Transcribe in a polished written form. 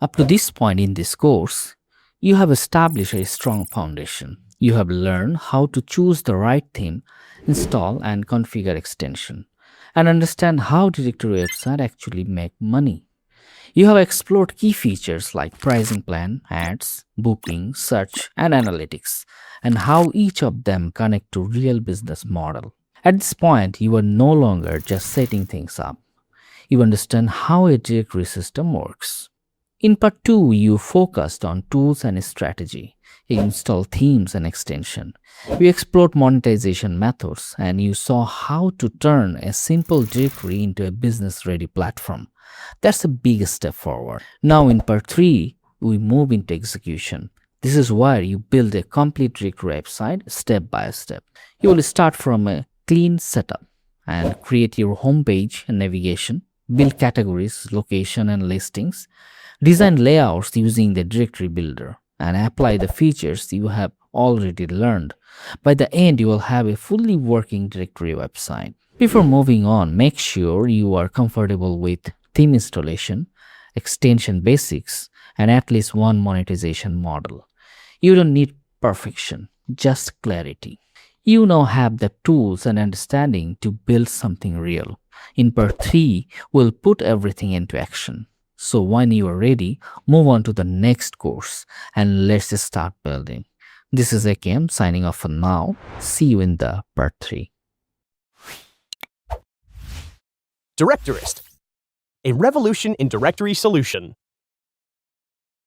Up to this point in this course, you have established a strong foundation. You have learned how to choose the right theme, install and configure extension, and understand how directory websites actually make money. You have explored key features like pricing plan, ads, booking, search, and analytics, and how each of them connect to real business model. At this point, you are no longer just setting things up. You understand how a directory system works. In part 2, you focused on tools and strategy. You installed themes and extension. You explored monetization methods, and you saw how to turn a simple directory into a business-ready platform. That's a big step forward. Now in part 3, we move into execution. This is where you build a complete directory website step by step. You will start from a clean setup and create your home page and navigation, build categories, location and listings, design layouts using the directory builder, and apply the features you have already learned. By the end, you will have a fully working directory website. Before moving on, make sure you are comfortable with theme installation, extension basics, and at least one monetization model. You don't need perfection, just clarity. You now have the tools and understanding to build something real. In part 3, we'll put everything into action. So when you are ready, move on to the next course and let's start building. This is 𝘂𝑚 signing off for now. See you in the part 3. Directorist, a revolution in directory solution.